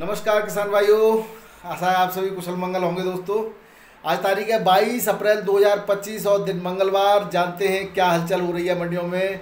नमस्कार किसान भाइयों, आशा है आप सभी कुशल मंगल होंगे। दोस्तों, आज तारीख है 22 अप्रैल 2025 और दिन मंगलवार। जानते हैं क्या हलचल हो रही है मंडियों में।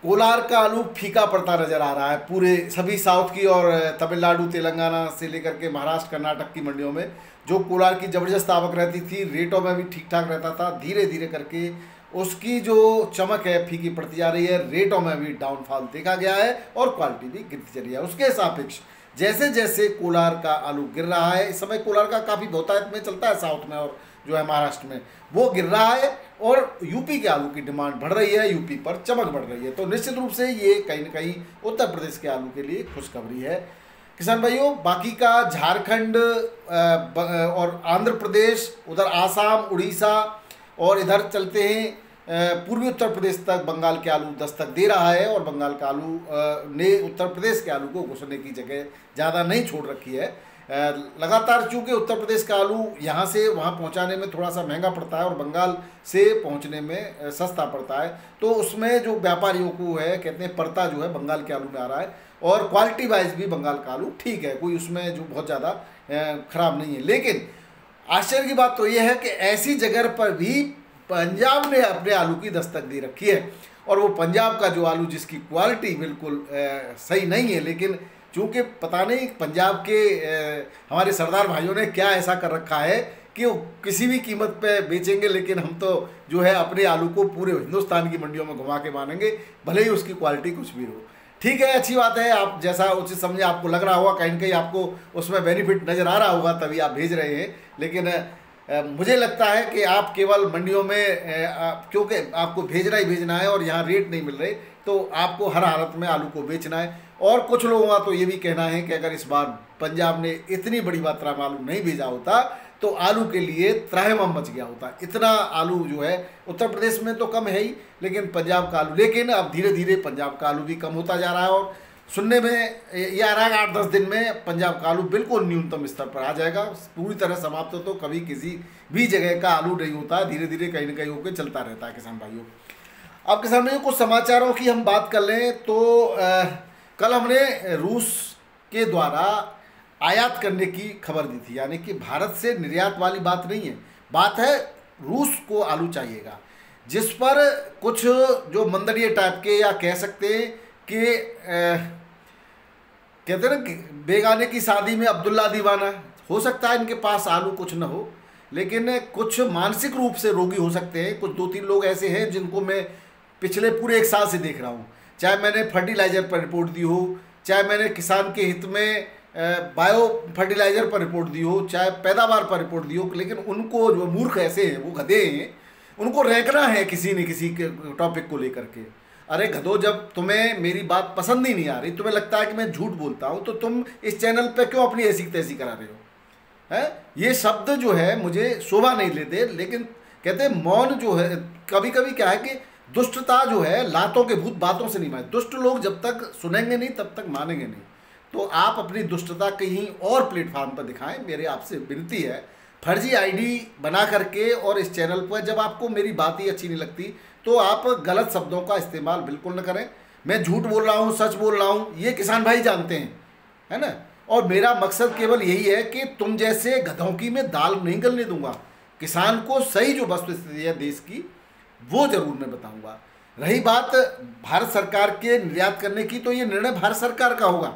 कोलार का आलू फीका पड़ता नजर आ रहा है पूरे सभी साउथ की और तमिलनाडु तेलंगाना से लेकर के महाराष्ट्र कर्नाटक की मंडियों में। जो कोलार की ज़बरदस्त आवक रहती थी, रेटों में भी ठीक ठाक रहता था, धीरे धीरे करके उसकी जो चमक है फीकी पड़ती जा रही है। रेटों में भी डाउनफॉल देखा गया है और क्वालिटी भी गिरती चली है। उसके सापेक्ष जैसे जैसे कोलार का आलू गिर रहा है, इस समय कोलार का काफ़ी बहुतायत में चलता है साउथ में और जो है महाराष्ट्र में, वो गिर रहा है और यूपी के आलू की डिमांड बढ़ रही है, यूपी पर चमक बढ़ रही है। तो निश्चित रूप से ये कहीं ना कहीं उत्तर प्रदेश के आलू के लिए खुशखबरी है किसान भाइयों। बाकी का झारखंड और आंध्र प्रदेश, उधर आसाम, उड़ीसा और इधर चलते हैं पूर्वी उत्तर प्रदेश तक बंगाल के आलू दस्तक दे रहा है और बंगाल का आलू ने उत्तर प्रदेश के आलू को घुसने की जगह ज़्यादा नहीं छोड़ रखी है। लगातार चूँकि उत्तर प्रदेश का आलू यहाँ से वहाँ पहुँचाने में थोड़ा सा महंगा पड़ता है और बंगाल से पहुँचने में सस्ता पड़ता है, तो उसमें जो व्यापारियों को है कहते हैं पड़ता जो है बंगाल के आलू में आ रहा है। और क्वालिटी वाइज भी बंगाल का आलू ठीक है, कोई उसमें जो बहुत ज़्यादा खराब नहीं है। लेकिन आश्चर्य की बात तो ये है कि ऐसी जगह पर भी पंजाब ने अपने आलू की दस्तक दे रखी है और वो पंजाब का जो आलू जिसकी क्वालिटी बिल्कुल सही नहीं है, लेकिन चूँकि पता नहीं पंजाब के हमारे सरदार भाइयों ने क्या ऐसा कर रखा है कि वो किसी भी कीमत पे बेचेंगे, लेकिन हम तो जो है अपने आलू को पूरे हिंदुस्तान की मंडियों में घुमा के मानेंगे, भले ही उसकी क्वालिटी कुछ भी हो। ठीक है, अच्छी बात है, आप जैसा उचित समझे आपको लग रहा होगा, कहीं ना कहीं आपको उसमें बेनिफिट नज़र आ रहा होगा तभी आप भेज रहे हैं। लेकिन मुझे लगता है कि आप केवल मंडियों में क्योंकि आपको भेजना ही भेजना है और यहाँ रेट नहीं मिल रहे, तो आपको हर हालत में आलू को बेचना है। और कुछ लोगों का तो ये भी कहना है कि अगर इस बार पंजाब ने इतनी बड़ी मात्रा में आलू नहीं भेजा होता तो आलू के लिए त्राहिमाम मच गया होता। इतना आलू जो है उत्तर प्रदेश में तो कम है ही, लेकिन पंजाब का आलू, लेकिन अब धीरे धीरे पंजाब का आलू भी कम होता जा रहा है और सुनने में ये आ रहा है 8-10 दिन में पंजाब का आलू बिल्कुल न्यूनतम स्तर पर आ जाएगा। पूरी तरह समाप्त तो कभी किसी भी जगह का आलू नहीं होता, धीरे धीरे कहीं ना कहीं होकर चलता रहता है किसान भाइयों। अब किसान भाइयों कुछ समाचारों की हम बात कर लें तो कल हमने रूस के द्वारा आयात करने की खबर दी थी, यानी कि भारत से निर्यात वाली बात नहीं है, बात है रूस को आलू चाहिएगा, जिस पर कुछ जो मंदड़िए टाइप के या कह सकते हैं कि कहते हैं ना बेगाने की शादी में अब्दुल्ला दीवाना। हो सकता है इनके पास आलू कुछ न हो, लेकिन कुछ मानसिक रूप से रोगी हो सकते हैं। कुछ 2-3 लोग ऐसे हैं जिनको मैं पिछले पूरे 1 साल से देख रहा हूँ, चाहे मैंने फर्टिलाइज़र पर रिपोर्ट दी हो, चाहे मैंने किसान के हित में बायो फर्टिलाइज़र पर रिपोर्ट दी हो, चाहे पैदावार पर रिपोर्ट दी हो, लेकिन उनको जो मूर्ख ऐसे हैं, वो गधे हैं, उनको रैंकना है किसी न किसी के टॉपिक को लेकर के। अरे गधो, जब तुम्हें मेरी बात पसंद ही नहीं आ रही, तुम्हें लगता है कि मैं झूठ बोलता हूँ, तो तुम इस चैनल पे क्यों अपनी ऐसी तैसी करा रहे हो? है ये शब्द जो है मुझे शोभा नहीं लेते, लेकिन कहते हैं मौन जो है, कभी कभी क्या है कि दुष्टता जो है लातों के भूत बातों से नहीं माने। दुष्ट लोग जब तक सुनेंगे नहीं तब तक मानेंगे नहीं। तो आप अपनी दुष्टता कहीं और प्लेटफार्म पर दिखाएं, मेरे आपसे विनती है। फर्जी आईडी बना करके और इस चैनल पर जब आपको मेरी बात ही अच्छी नहीं लगती तो आप गलत शब्दों का इस्तेमाल बिल्कुल न करें। मैं झूठ बोल रहा हूँ, सच बोल रहा हूँ, ये किसान भाई जानते हैं, है ना। और मेरा मकसद केवल यही है कि तुम जैसे गधों की मैं दाल नहीं गलने दूंगा। किसान को सही जो वस्तुस्थिति है देश की, वो जरूर मैं बताऊंगा। रही बात भारत सरकार के निर्यात करने की, तो ये निर्णय भारत सरकार का होगा।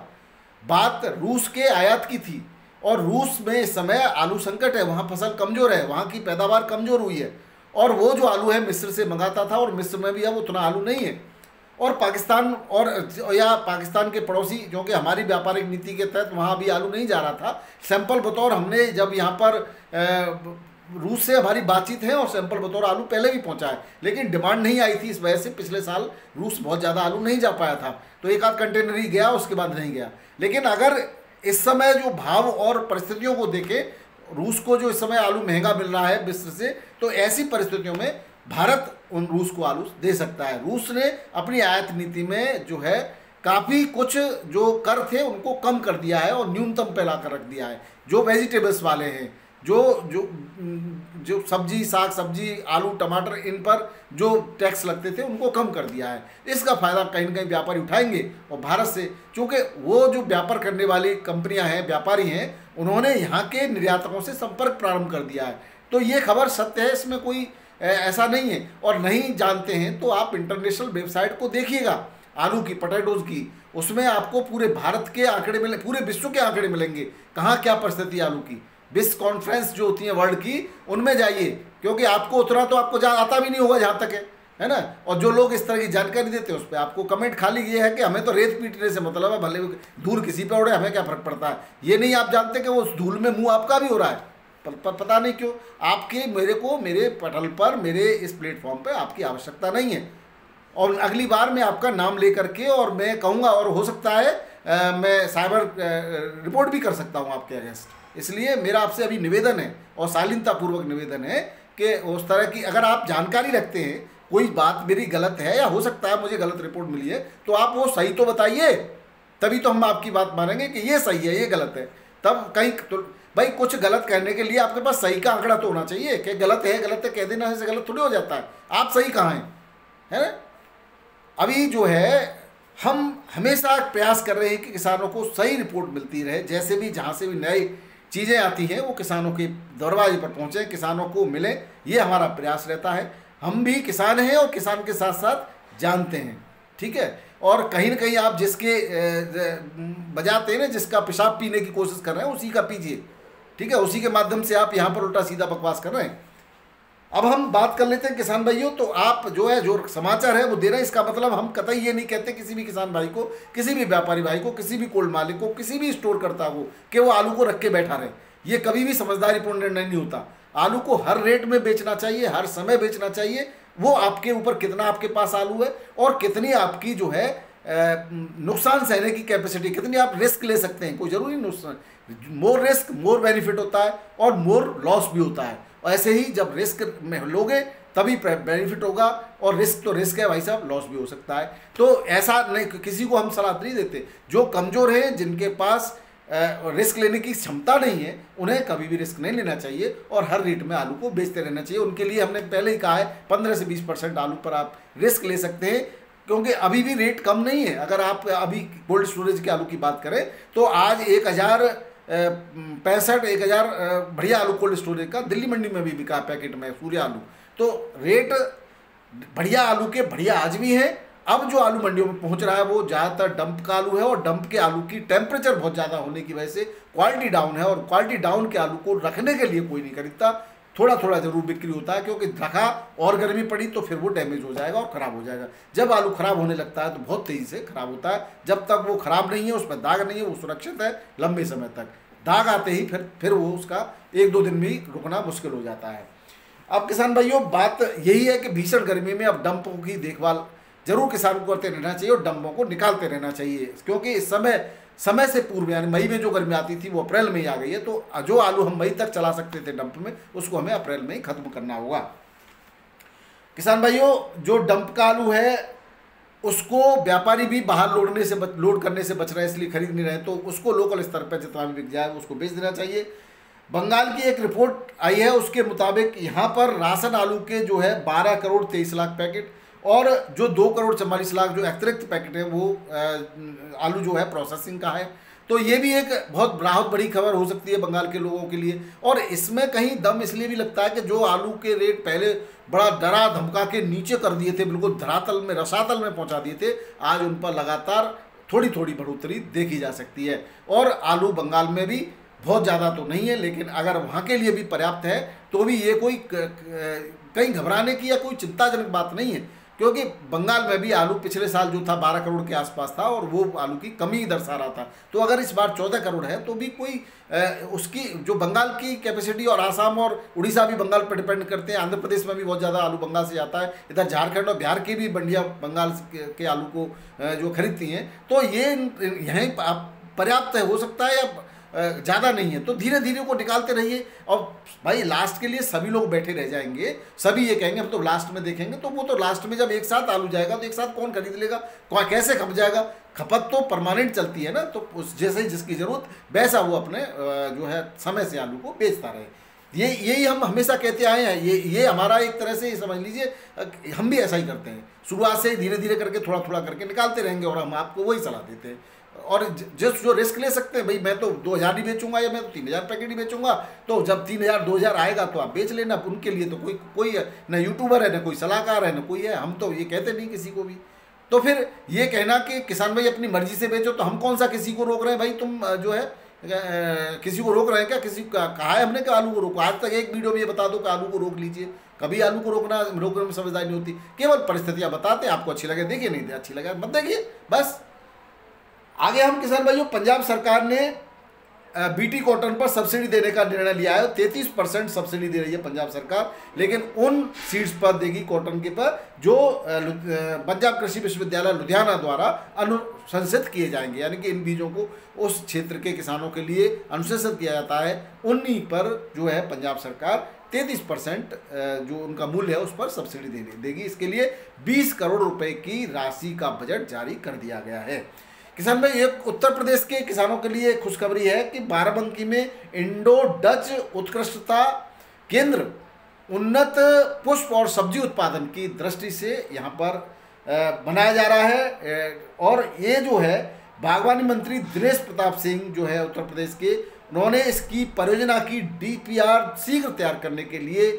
बात रूस के आयात की थी और रूस में इस समय आलू संकट है, वहाँ फसल कमज़ोर है, वहाँ की पैदावार कमज़ोर हुई है और वो जो आलू है मिस्र से मंगाता था और मिस्र में भी अब उतना आलू नहीं है। और पाकिस्तान और या पाकिस्तान के पड़ोसी, जो कि हमारी व्यापारिक नीति के तहत वहाँ भी आलू नहीं जा रहा था। सैंपल बतौर हमने जब यहाँ पर रूस से हमारी बातचीत है और सैंपल बतौर आलू पहले भी पहुँचा है, लेकिन डिमांड नहीं आई थी। इस वजह से पिछले साल रूस बहुत ज़्यादा आलू नहीं जा पाया था, तो 1 आध कंटेनर ही गया, उसके बाद नहीं गया। लेकिन अगर इस समय जो भाव और परिस्थितियों को देखें, रूस को जो इस समय आलू महंगा मिल रहा है मिस्र से, तो ऐसी परिस्थितियों में भारत उन रूस को आलू दे सकता है। रूस ने अपनी आयात नीति में जो है काफ़ी कुछ जो कर थे उनको कम कर दिया है और न्यूनतम पे ला कर रख दिया है। जो वेजिटेबल्स वाले हैं, जो जो जो सब्जी, साग सब्जी, आलू टमाटर, इन पर जो टैक्स लगते थे उनको कम कर दिया है। इसका फ़ायदा कहीं ना कहीं व्यापारी उठाएंगे, और भारत से, चूँकि वो जो व्यापार करने वाली कंपनियां हैं, व्यापारी हैं, उन्होंने यहाँ के निर्यातकों से संपर्क प्रारंभ कर दिया है। तो ये खबर सत्य है, इसमें कोई ऐसा नहीं है। और नहीं जानते हैं तो आप इंटरनेशनल वेबसाइट को देखिएगा आलू की, पोटैटोज़ की, उसमें आपको पूरे भारत के आंकड़े मिले, पूरे विश्व के आंकड़े मिलेंगे, कहाँ क्या परिस्थिति आलू की। विश्व कॉन्फ्रेंस जो होती है वर्ल्ड की, उनमें जाइए, क्योंकि आपको उतना तो आपको आता भी नहीं होगा जहाँ तक है ना। और जो लोग इस तरह की जानकारी देते हैं उस पर आपको कमेंट खाली ये है कि हमें तो रेत पीटने से मतलब है, भले धूल किसी पे उड़े, हमें क्या फर्क पड़ता है। ये नहीं आप जानते कि वो उस धूल में मुंह आपका भी हो रहा है, पर पता नहीं क्यों आपके मेरे पटल पर, मेरे इस प्लेटफॉर्म पर आपकी आवश्यकता नहीं है। और अगली बार मैं आपका नाम ले करके और मैं कहूँगा, और हो सकता है मैं साइबर रिपोर्ट भी कर सकता हूँ आपके अगेंस्ट। इसलिए मेरा आपसे अभी निवेदन है, और शालीनतापूर्वक निवेदन है, कि उस तरह की अगर आप जानकारी रखते हैं, कोई बात मेरी गलत है या हो सकता है मुझे गलत रिपोर्ट मिली है, तो आप वो सही तो बताइए, तभी तो हम आपकी बात मानेंगे कि ये सही है, ये गलत है। तब कहीं तो भाई कुछ गलत कहने के लिए आपके पास सही का आंकड़ा तो होना चाहिए कि गलत है कह देना से गलत थोड़ी हो जाता है। आप सही कहाँ हैं, है ना। अभी जो है हम हमेशा प्रयास कर रहे हैं कि किसानों को सही रिपोर्ट मिलती रहे, जैसे भी जहाँ से भी नई चीज़ें आती हैं वो किसानों के दरवाजे पर पहुँचे, किसानों को मिले, ये हमारा प्रयास रहता है। हम भी किसान हैं और किसान के साथ साथ जानते हैं, ठीक है। और कहीं ना कहीं आप जिसके बजाते हैं ना, जिसका पेशाब पीने की कोशिश कर रहे हैं, उसी का पीजिए, ठीक है। उसी के माध्यम से आप यहाँ पर उल्टा सीधा बकवास कर रहे हैं। अब हम बात कर लेते हैं किसान भाइयों। तो आप जो है, जो समाचार है वो दे रहे हैं, इसका मतलब हम कतई ये नहीं कहते किसी भी किसान भाई को, किसी भी व्यापारी भाई को, किसी भी कोल्ड मालिक को, किसी भी स्टोर करता को कि वो आलू को रख के बैठा रहे। ये कभी भी समझदारीपूर्ण निर्णय नहीं होता। आलू को हर रेट में बेचना चाहिए, हर समय बेचना चाहिए। वो आपके ऊपर कितना आपके पास आलू है और कितनी आपकी जो है नुकसान सहने की कैपेसिटी, कितनी आप रिस्क ले सकते हैं। कोई जरूरी नुकसान, मोर रिस्क मोर बेनिफिट होता है और मोर लॉस भी होता है। और ऐसे ही जब रिस्क में लोगे तभी बेनिफिट होगा, और रिस्क तो रिस्क है भाई साहब, लॉस भी हो सकता है। तो ऐसा नहीं, किसी को हम सलाह नहीं देते। जो कमज़ोर हैं, जिनके पास रिस्क लेने की क्षमता नहीं है, उन्हें कभी भी रिस्क नहीं लेना चाहिए और हर रेट में आलू को बेचते रहना चाहिए। उनके लिए हमने पहले ही कहा है 15 से 20% आलू पर आप रिस्क ले सकते हैं, क्योंकि अभी भी रेट कम नहीं है। अगर आप अभी कोल्ड स्टोरेज के आलू की बात करें तो आज 1065 बढ़िया आलू कोल्ड स्टोरेज का दिल्ली मंडी में भी बिका पैकेट में, सूर्य आलू। तो रेट बढ़िया आलू के बढ़िया आज भी हैं। अब जो आलू मंडियों में पहुंच रहा है वो ज़्यादातर डंप का आलू है, और डंप के आलू की टेम्परेचर बहुत ज़्यादा होने की वजह से क्वालिटी डाउन है, और क्वालिटी डाउन के आलू को रखने के लिए कोई नहीं खरीदता। थोड़ा थोड़ा जरूर बिक्री होता है, क्योंकि रखा और गर्मी पड़ी तो फिर वो डैमेज हो जाएगा और ख़राब हो जाएगा। जब आलू ख़राब होने लगता है तो बहुत तेज़ी से ख़राब होता है। जब तक वो ख़राब नहीं है, उसमें दाग नहीं है, वो सुरक्षित है लंबे समय तक। दाग आते ही फिर वो उसका 1-2 दिन में ही रुकना मुश्किल हो जाता है। अब किसान भाइयों, बात यही है कि भीषण गर्मी में अब डंपों की देखभाल जरूर किसान को करते रहना चाहिए और डंपों को निकालते रहना चाहिए, क्योंकि इस समय से पूर्व, यानी मई में जो गर्मी आती थी वो अप्रैल में ही आ गई है। तो जो आलू हम मई तक चला सकते थे डंप में, उसको हमें अप्रैल में ही खत्म करना होगा। किसान भाइयों, जो डंप का आलू है उसको व्यापारी भी बाहर लोड करने से बच रहे हैं, इसलिए खरीद नहीं रहे, तो उसको लोकल स्तर पर जितना भी बिक जाए उसको बेच देना चाहिए। बंगाल की एक रिपोर्ट आई है, उसके मुताबिक यहाँ पर राशन आलू के जो है 12 करोड़ 23 लाख पैकेट, और जो 2 करोड़ 44 लाख जो अतिरिक्त पैकेट है वो आलू जो है प्रोसेसिंग का है। तो ये भी एक बहुत बड़ी खबर हो सकती है बंगाल के लोगों के लिए। और इसमें कहीं दम इसलिए भी लगता है कि जो आलू के रेट पहले बड़ा डरा धमका के नीचे कर दिए थे, बिल्कुल धरातल में, रसातल में पहुंचा दिए थे, आज उन पर लगातार थोड़ी थोड़ी बढ़ोतरी देखी जा सकती है। और आलू बंगाल में भी बहुत ज़्यादा तो नहीं है, लेकिन अगर वहाँ के लिए भी पर्याप्त है तो भी ये कोई कहीं घबराने की या कोई चिंताजनक बात नहीं है, क्योंकि बंगाल में भी आलू पिछले साल जो था 12 करोड़ के आसपास था और वो आलू की कमी दर्शा रहा था। तो अगर इस बार 14 करोड़ है तो भी कोई उसकी जो बंगाल की कैपेसिटी, और आसाम और उड़ीसा भी बंगाल पर डिपेंड करते हैं, आंध्र प्रदेश में भी बहुत ज़्यादा आलू बंगाल से जाता है, इधर झारखंड और बिहार की भी मंडियाँ बंगाल के आलू को जो खरीदती हैं। तो ये यहीं पर्याप्त है, हो सकता है या ज़्यादा नहीं है, तो धीरे धीरे को निकालते रहिए। और भाई लास्ट के लिए सभी लोग बैठे रह जाएंगे, सभी ये कहेंगे हम तो लास्ट में देखेंगे, तो वो तो लास्ट में जब एक साथ आलू जाएगा तो एक साथ कौन खरीद लेगा, कैसे खप जाएगा। खपत तो परमानेंट चलती है ना, तो उस जैसे ही जिसकी ज़रूरत वैसा वो अपने जो है समय से आलू को बेचता रहे। यही हम हमेशा कहते आए हैं। ये हमारा एक तरह से समझ लीजिए, हम भी ऐसा ही करते हैं, शुरुआत से धीरे धीरे करके थोड़ा थोड़ा करके निकालते रहेंगे और हम आपको वही सलाह देते हैं। और जो रिस्क ले सकते हैं, भाई मैं तो 2000 ही बेचूंगा या मैं तो 3000 पैकेट ही बेचूंगा, तो जब 3000 2000 आएगा तो आप बेच लेना। उनके लिए तो कोई ना यूट्यूबर है, ना कोई सलाहकार है, ना कोई है, हम तो ये कहते नहीं किसी को भी। तो फिर ये कहना कि किसान भाई अपनी मर्जी से बेचो, तो हम कौन सा किसी को रोक रहे हैं भाई? तुम जो है किसी को रोक रहे हैं क्या? किसी का कहा है हमने कि आलू को रोको? आज तक एक वीडियो में ये बता दो कि आलू को रोक लीजिए। कभी आलू को रोकने में समझदारी नहीं होती, केवल परिस्थितियां बताते हैं। आपको अच्छी लगे देखिए, नहीं अच्छी लगे मत देखिए, बस। आगे हम किसान भाइयों, पंजाब सरकार ने बीटी कॉटन पर सब्सिडी देने का निर्णय लिया है। 33% सब्सिडी दे रही है पंजाब सरकार, लेकिन उन सीड्स पर देगी, कॉटन के पर, जो पंजाब कृषि विश्वविद्यालय लुधियाना द्वारा अनुशंसित किए जाएंगे। यानी कि इन बीजों को उस क्षेत्र के किसानों के लिए अनुशंसित किया जाता है, उन्हीं पर जो है पंजाब सरकार 33% जो उनका मूल्य है उस पर सब्सिडी देगी। इसके लिए 20 करोड़ रुपए की राशि का बजट जारी कर दिया गया है। किसान भाई, एक उत्तर प्रदेश के किसानों के लिए खुशखबरी है कि बाराबंकी में इंडो डच उत्कृष्टता केंद्र उन्नत पुष्प और सब्जी उत्पादन की दृष्टि से यहाँ पर बनाया जा रहा है। और ये जो है बागवानी मंत्री दिनेश प्रताप सिंह जो है उत्तर प्रदेश के, उन्होंने इसकी परियोजना की DPR शीघ्र तैयार करने के लिए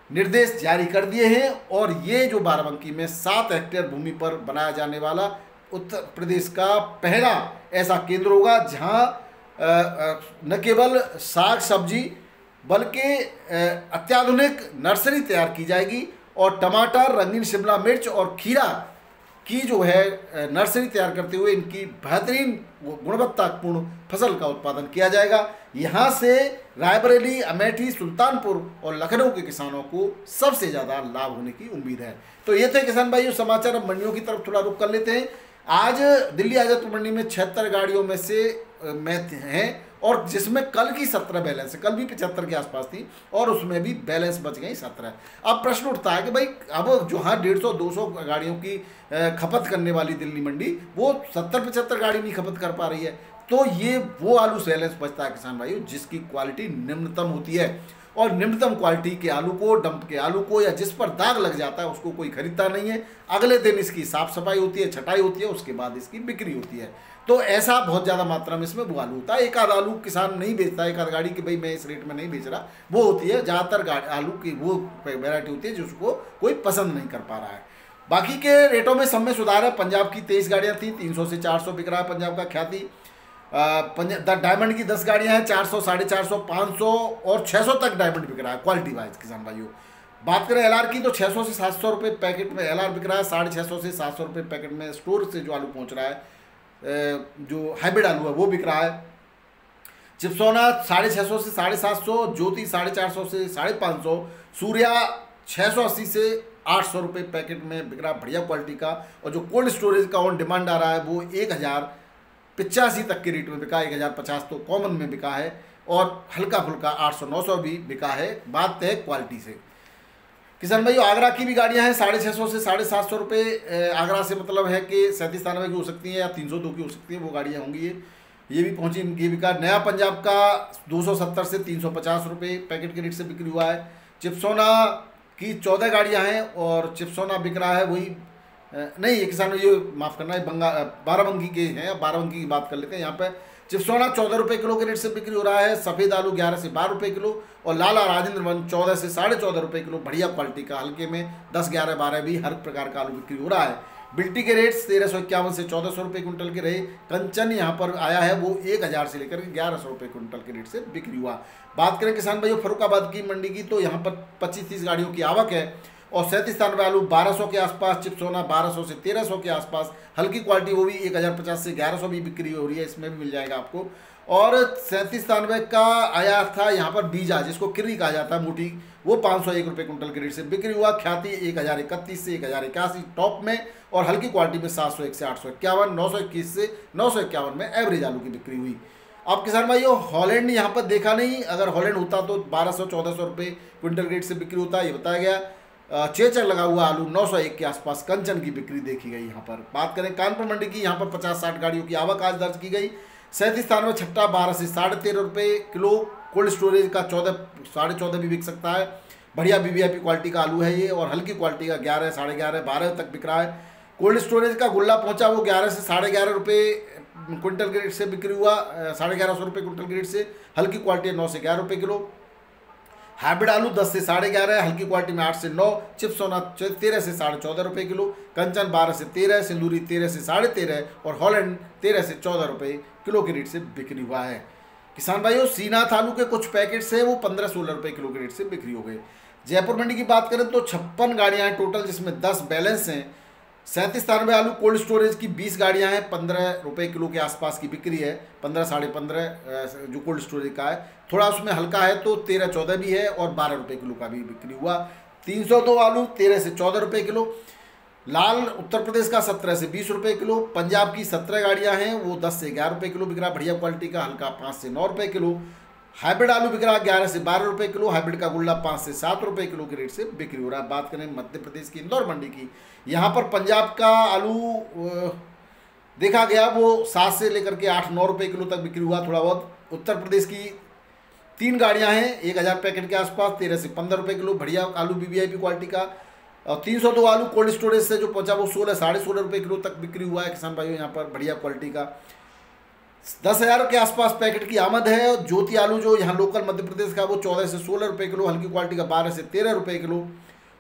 निर्देश जारी कर दिए हैं। और ये जो बाराबंकी में 7 हेक्टेयर भूमि पर बनाया जाने वाला उत्तर प्रदेश का पहला ऐसा केंद्र होगा, जहां न केवल साग सब्जी बल्कि अत्याधुनिक नर्सरी तैयार की जाएगी और टमाटर, रंगीन शिमला मिर्च और खीरा की जो है नर्सरी तैयार करते हुए इनकी बेहतरीन गुणवत्तापूर्ण फसल का उत्पादन किया जाएगा। यहाँ से रायबरेली, अमेठी, सुल्तानपुर और लखनऊ के किसानों को सबसे ज़्यादा लाभ होने की उम्मीद है। तो ये थे किसान भाइयों समाचार। अब मंडियों की तरफ थोड़ा रुख कर लेते हैं। आज दिल्ली आजादपुर मंडी में 76 गाड़ियों में से हैं, और जिसमें कल की 17 बैलेंस है, कल भी 75 के आसपास थी और उसमें भी बैलेंस बच गई 17। अब प्रश्न उठता है कि भाई अब जो हाँ 150-200 गाड़ियों की खपत करने वाली दिल्ली मंडी, वो 70-75 गाड़ी नहीं खपत कर पा रही है। तो ये वो आलू बैलेंस बचता है किसान भाइयों, जिसकी क्वालिटी निम्नतम होती है। और निम्नतम क्वालिटी के आलू को, डंप के आलू को, या जिस पर दाग लग जाता है उसको कोई खरीदता नहीं है। अगले दिन इसकी साफ सफाई होती है, छटाई होती है, उसके बाद इसकी बिक्री होती है। तो ऐसा बहुत ज़्यादा मात्रा में इसमें वो आलू होता है। एक आध आलू किसान नहीं बेचता, एक आध गाड़ी की भाई मैं इस रेट में नहीं बेच रहा, वो होती है। ज़्यादातर आलू की वो वैरायटी होती है जिसको कोई पसंद नहीं कर पा रहा है। बाकी के रेटों में सब में सुधार है। पंजाब की 23 गाड़ियाँ थी, 300 से 400 बिक रहा है पंजाब का ख्याति। डायमंड की 10 गाड़ियां हैं, 400, 450, 500 और 600 तक डायमंड बिक रहा है क्वालिटी वाइज किसान भाइयों। बात करें LR की तो 600 से 700 रुपये पैकेट में LR बिक रहा है, 650 से 700 रुपये पैकेट में स्टोर से जो आलू पहुंच रहा है, जो हाइब्रिड आलू है वो बिक रहा है। चिप्सोना 650 से 750, ज्योति 450 से 550, सूर्या 680 से 800 रुपये पैकेट में बिक रहा है बढ़िया क्वालिटी का। और जो कोल्ड स्टोरेज का ऑन डिमांड आ रहा है वो 1085 तक के रेट में बिका, 1050 तो कॉमन में बिका है, और हल्का फुल्का 800-900 भी बिका है। बात है क्वालिटी से किसान भाइयों। आगरा की भी गाड़ियां हैं, 650 से 750 रुपये। आगरा से मतलब है कि 37-93 की हो सकती हैं या 302 की हो सकती हैं, वो गाड़ियां होंगी। ये भी पहुंची, इनकी बिका। नया पंजाब का 270 से 350 रुपये पैकेट के रेट से बिक्री हुआ है। चिप्सोना की 14 गाड़ियाँ हैं और चिप्सोना बिक रहा है वही नहीं, ये किसान ये माफ़ करना है बाराबंकी के हैं। बाराबंकी की बात कर लेते हैं। यहाँ पे चिप्सोना 14 रुपये किलो के रेट से बिक्री हो रहा है। सफ़ेद आलू 11 से 12 रुपये किलो, और लाला राजेंद्र वन 14 से 14.5 रुपये किलो बढ़िया क्वालिटी का। हल्के में 10, 11, 12 भी हर प्रकार का आलू बिक्री हो रहा है। बिल्टी के रेट 1351 से 1400 रुपये कुंटल के रहे। कंचन यहाँ पर आया है वो 1000 से लेकर 1100 रुपये कुंटल के रेट से बिक्री हुआ। बात करें किसान भाइयों फरुखाबाद की मंडी की तो यहाँ पर 25-30 गाड़ियों की आवक है और 37-93 आलू 1200 के आसपास, चिप्सोना 1200 से 1300 के आसपास, हल्की क्वालिटी वो भी 1050 से 1100 भी बिक्री हो रही है, इसमें भी मिल जाएगा आपको। और 37-93 का आया था यहाँ पर बीजा, जिसको किर्री कहा जाता है मोटी, वो 501 रुपये कुंटल के रेट से बिक्री हुआ। ख्याति 1031 से 1081 टॉप में, और हल्की क्वालिटी में 701 से 851, 921 से 951 में एवरेज आलू की बिक्री हुई। अब किसान भाइयों हॉलैंड यहाँ पर देखा नहीं, अगर हॉलैंड होता तो 1200-1400 रुपये क्विंटल रेट से बिक्री होता, ये बताया गया। चेचर लगा हुआ आलू 901 के आसपास कंचन की बिक्री देखी गई। यहाँ पर बात करें कानपुर मंडी की, यहाँ पर 50-60 गाड़ियों की आवक आज दर्ज की गई। 37-93 छट्टा 12 से 13.5 रुपये किलो कोल्ड स्टोरेज का 14 14.5 भी बिक सकता है। बढ़िया वीवीआईपी क्वालिटी का आलू है ये, और हल्की क्वालिटी का 11, 11.5, 12 तक बिक रहा है। कोल्ड स्टोरेज का गुल्ला पहुंचा वो 11 से 11.5 रुपये क्विंटल के रेट से बिक्री हुआ, 1150 रुपये क्विंटल के रेट से। हल्की क्वालिटी 9 से 11 रुपये किलो। हाइब्रिड आलू 10 से 11.5, हल्की क्वालिटी में 8 से 9। चिप्स सोना 13 से 14.5 रुपये किलो। कंचन 12 से 13, सिंदूरी 13 से 13.5 और हॉलैंड 13 से 14 रुपये किलो के रेट से बिक्री हुआ है। किसान भाइयों, सीनाथ आलू के कुछ पैकेट्स हैं वो 15-16 रुपये किलो के रेट से बिक्री हो गए। जयपुर मंडी की बात करें तो 56 गाड़ियाँ हैं टोटल, जिसमें 10 बैलेंस हैं। 37-93 आलू कोल्ड स्टोरेज की 20 गाड़ियाँ हैं, 15 रुपये किलो के आसपास की बिक्री है। 15, 15.5 जो कोल्ड स्टोरेज का है, थोड़ा उसमें हल्का है तो 13-14 भी है, और 12 रुपये किलो का भी बिक्री हुआ। 302 आलू 13 से 14 रुपये किलो। लाल उत्तर प्रदेश का 17 से 20 रुपये किलो। पंजाब की 17 गाड़ियाँ हैं वो 10 से 11 रुपये किलो बिक रहा, बढ़िया क्वालिटी का। हल्का 5 से 9 रुपये किलो। हाइब्रिड आलू बिक रहा 11 से 12 रुपये किलो। हाइब्रिड का गुल्ला 5 से 7 रुपये किलो के रेट से बिक्री हो रहा है। बात करें मध्य प्रदेश की इंदौर मंडी की, यहाँ पर पंजाब का आलू देखा गया वो 7 से लेकर के 8-9 रुपये किलो तक बिक्री हुआ थोड़ा बहुत। उत्तर प्रदेश की 3 गाड़ियाँ हैं 1000 पैकेट के आसपास, 13 से 15 रुपये किलो, बढ़िया आलू वीवीआईपी क्वालिटी का। और 302 आलू कोल्ड स्टोरेज से जो पहुंचा वो 16, 16.5 रुपये किलो तक बिक्री हुआ है किसान भाइयों। यहाँ पर बढ़िया क्वालिटी का 10,000 के आसपास पैकेट की आमद है। और ज्योति आलू जो यहाँ लोकल मध्य प्रदेश का वो 14 से 16 रुपये किलो, हल्की क्वालिटी का 12 से 13 रुपये किलो।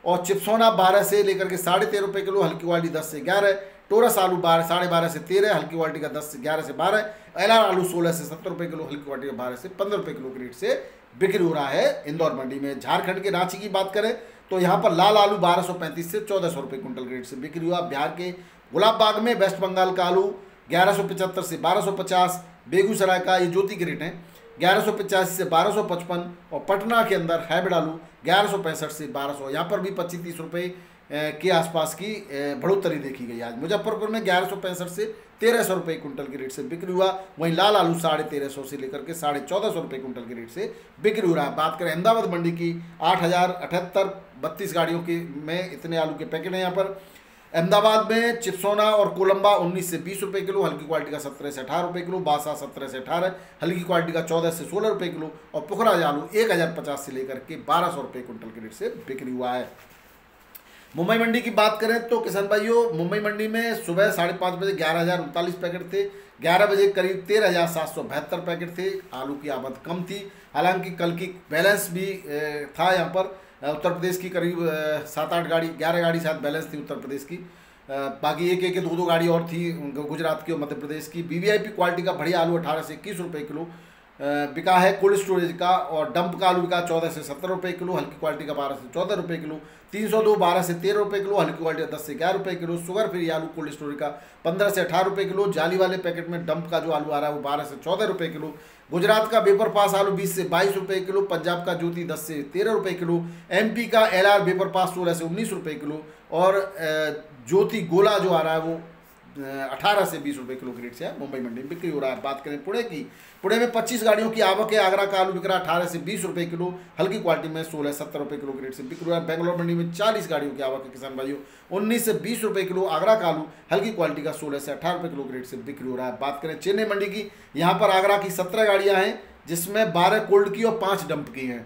और चिप्सोना 12 से लेकर के 13.5 रुपये किलो, हल्की क्वालिटी 10 से 11। टोरस आलू 12 से 13, हल्की क्वालिटी का 10 से 11 से 12। एलआर आलू 16 से 17 रुपये किलो, हल्की क्वालिटी का 12 से 15 रुपये किलो के रेट से बिक्री हो रहा है इंदौर मंडी में। झारखंड के रांची की बात करें तो यहाँ पर लाल आलू 1235 से 1400 रुपये क्विंटल के रेट से बिक्री हुआ। बिहार के गुलाब बाग में वेस्ट बंगाल का आलू 1175 से 1250। बेगूसराय का ये ज्योति के रेट हैं 1185 से 1255। और पटना के अंदर हाइब्रिड आलू 1165 से 1200, यहाँ पर भी 25-30 रुपये के आसपास की बढ़ोतरी देखी गई। आज मुजफ्फरपुर में 1165 से 1300 रुपये क्विंटल के रेट से बिक्री हुआ। वहीं लाल आलू 1350 से लेकर के 1450 रुपये क्विंटल के रेट से बिक्री हो रहा है। बात करें अहमदाबाद मंडी की, 8078 32 गाड़ियों की में इतने आलू के पैकेट हैं यहाँ पर। अहमदाबाद में चिप्सोना और कोलंबा 19 से 20 रुपये किलो, हल्की क्वालिटी का 17 से 18 रुपये किलो। बासा 17 से 18, हल्की क्वालिटी का 14 से 16 रुपये किलो। और पुखराज आलू 1050 से लेकर के 1200 रुपये क्विंटल के रेट से बिक्री हुआ है। मुंबई मंडी की बात करें तो किसान भाइयों, मुंबई मंडी में सुबह 5:30 बजे 11,039 पैकेट थे। 11 बजे करीब 13,772 पैकेट थे। आलू की आमद कम थी, हालांकि कल की बैलेंस भी था यहाँ पर। उत्तर प्रदेश की करीब 7-8 गाड़ी, 11 गाड़ी शायद बैलेंस थी उत्तर प्रदेश की। बाकी एक 2 गाड़ी और थी गुजरात की और मध्य प्रदेश की। वीवीआईपी क्वालिटी का बढ़िया आलू 18 से 21 रुपये किलो बिका है कोल्ड स्टोरेज का। और डंप का आलू बिका 14 से 17 रुपये किलो, हल्की क्वालिटी का 12 से 14 रुपये किलो। 302 12 से 13 रुपये किलो, हल्की क्वालिटी का 10 से 11 रुपये किलो। शुगर फ्री आलू कोल्ड स्टोरेज का 15 से 18 रुपये किलो। जाली वाले पैकेट में डंप का जो आलू आ रहा है वो 12 से 14 रुपये किलो। गुजरात का वेपर पास आलू 20 से 22 रुपये किलो। पंजाब का ज्योति 10 से 13 रुपये किलो। एमपी का एलआर वेपर पास 16 से 19 रुपये किलो। और ज्योति गोला जो आ रहा है वो 18 से 20 रुपये किलो के रेट से मुंबई मंडी में बिक्री हो रहा है। बात करें पुणे की, पुणे में 25 गाड़ियों की आवक है। आगरा का आलू बिक रहा है 18 से 20 रुपये किलो, हल्की क्वालिटी में 16-17 रुपये किलो के रेट से बिक्री हुआ है। बेंगलोर मंडी में 40 गाड़ियों की आवक है किसान भाइयों, 19 से 20 रुपये किलो। आगरा का आलू हल्की क्वालिटी का 16 से 18 रुपये किलो के रेट से बिक्री हो रहा है। बात करें चेन्नई मंडी की, यहाँ पर आगरा की 17 गाड़ियाँ हैं, जिसमें 12 कोल्ड की और 5 डंप की हैं।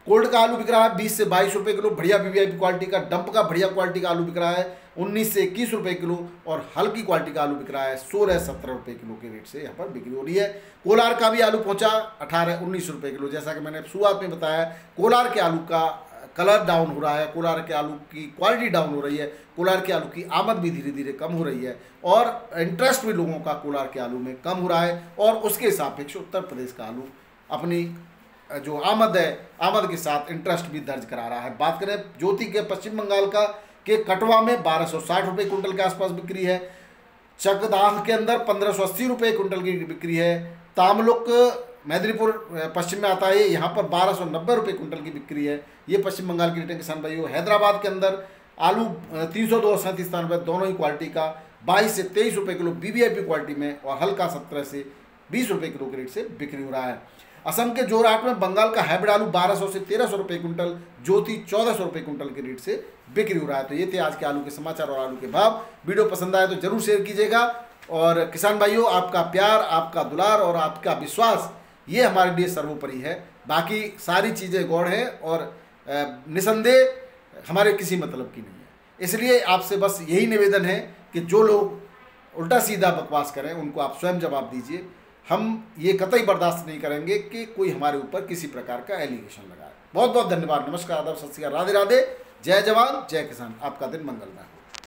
कोल्ड का आलू बिक रहा है 20 से 22 रुपये किलो, बढ़िया वीवीआईपी क्वालिटी का। डंप का बढ़िया क्वालिटी का आलू बिक रहा है 19 से 21 रुपये किलो। और हल्की क्वालिटी का आलू बिक रहा है 16-17 रुपये किलो के रेट से यहाँ पर बिक्री हो रही है। कोलार का भी आलू पहुँचा 18-19 रुपये किलो। जैसा कि मैंने शुरुआत में बताया, कोलार के आलू का कलर डाउन हो रहा है, कोलार के आलू की क्वालिटी डाउन हो रही है, कोलार के आलू की आमद भी धीरे धीरे कम हो रही है। और इंटरेस्ट भी लोगों का कोलार के आलू में कम हो रहा है। और उसके सापेक्ष उत्तर प्रदेश का आलू अपनी जो आमद है, आमद के साथ इंटरेस्ट भी दर्ज करा रहा है। बात करें ज्योति के पश्चिम बंगाल का, के कटवा में 1260 रुपये कुंटल के आसपास बिक्री है। चकदाह के अंदर 1580 रुपये कुंटल की बिक्री है। तामलुक मेदिनीपुर पश्चिम में आता है, यहाँ पर 1290 रुपये कुंटल की बिक्री है। ये पश्चिम बंगाल की रेट है किसान भाइयों। हैदराबाद के अंदर आलू 302 और 37 दोनों ही क्वालिटी का 22 से 23 रुपये किलो वीवीआईपी क्वालिटी में, और हल्का 17 से 20 रुपये किलो के रेट से बिक्री हो रहा है। असम के जोरहाट में बंगाल का हाइब्रिड आलू 1200 से 1300 रुपये कुंटल, ज्योति 1400 रुपये कुंटल के रेट से बिक्री हो रहा है। तो ये थे आज के आलू के समाचार और आलू के भाव। वीडियो पसंद आए तो जरूर शेयर कीजिएगा। और किसान भाइयों, आपका प्यार, आपका दुलार और आपका विश्वास, ये हमारे लिए सर्वोपरि है। बाकी सारी चीज़ें गौड़ हैं और निसंदेह हमारे किसी मतलब की नहीं है। इसलिए आपसे बस यही निवेदन है कि जो लोग उल्टा सीधा बकवास करें उनको आप स्वयं जवाब दीजिए। हम ये कतई बर्दाश्त नहीं करेंगे कि कोई हमारे ऊपर किसी प्रकार का एलिगेशन लगाए। बहुत बहुत धन्यवाद। नमस्कार, आदाब, सत श्री अकाल, राधे राधे, जय जवान जय किसान। आपका दिन मंगलमय हो।